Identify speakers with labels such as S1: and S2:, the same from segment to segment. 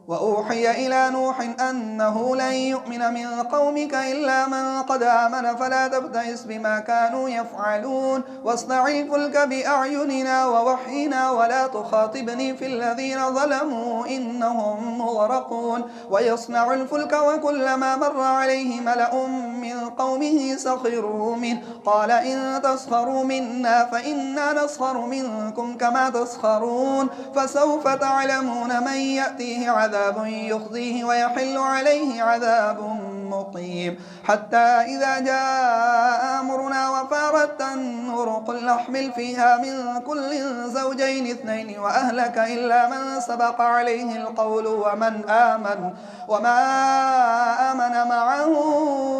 S1: وأوحي إلى نوح أنه لن يؤمن من قومك إلا من قد آمن فلا تبتئس بما كانوا يفعلون واصنع الفلك بأعيننا ووحينا ولا تخاطبني في الذين ظلموا إنهم مغرقون ويصنع الفلك وكلما مر عليه ملأ من قومه سخروا منه قال إن تسخروا منا فإنا نسخر منكم كما تسخرون فسوف تعلمون من يأتيه عذاب يخزيه ويحل عليه عذاب مقيم حتى إذا جاء أمرنا وفارت النور قل احمل فيها من كل زوجين اثنين وأهلك إلا من سبق عليه القول وما آمن معه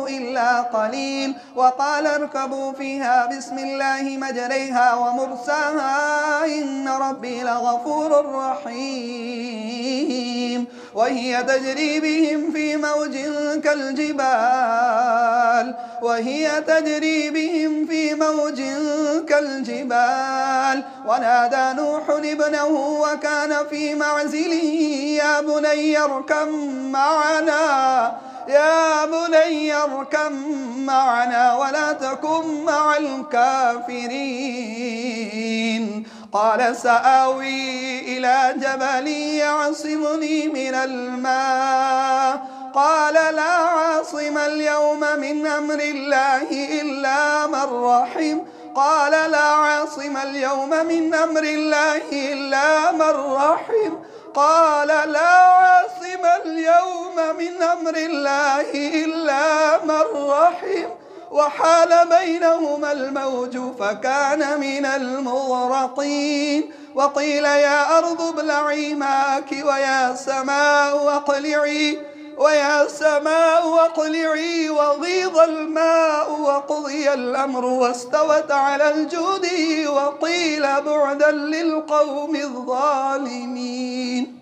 S1: إلا قليل وقال اركبوا فيها بسم الله مجريها ومرساها إن ربي لغفور رحيم وهي تجري بهم في موج كالجبال ونادى نوح ابنه وكان في معزله يا بني اركب معنا ولا تكن مع الكافرين قال سآوي إلى جبل يعصمني من الماء قال لا عاصم اليوم من أمر الله إلا من رحم قال لا عاصم اليوم من أمر الله إلا من رحم قال لا عاصم اليوم من أمر الله إلا من رحم وحال بينهما الموج فكان من المغرقين وقيل يا أرض ابلعي ماءك ويا سماء واقلعي وغيض الماء وقضي الأمر واستوت على الجود وقيل بعدا للقوم الظالمين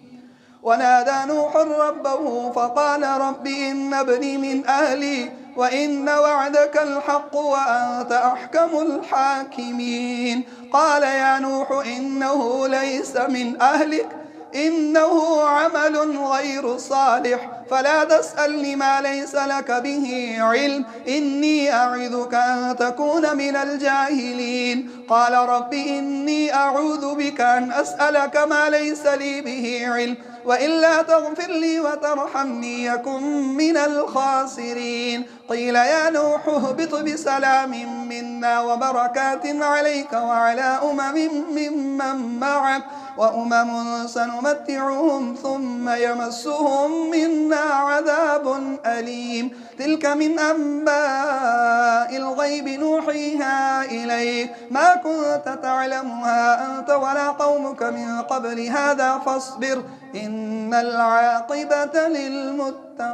S1: ونادى نوح ربه فقال رب إن ابني من أهلي وإن وعدك الحق وأنت أحكم الحاكمين قال يا نوح إنه ليس من أهلك إنه عمل غير صالح فلا تسألني ما ليس لك به علم إني أعظك أن تكون من الجاهلين قال رب إني أعوذ بك أن أسألك ما ليس لي به علم وإلا تغفر لي وترحمني يكن من الخاسرين قيل يا نوح اهبط بسلام منا وبركات عليك وعلى ممن معك وأمم سنمتعهم ثم يمسهم منا عذاب أليم تلك من أنباء الغيب نوحيها إليك ما كنت تعلمها أنت ولا قومك من قبل هذا فاصبر إن العاقبة للمتقين.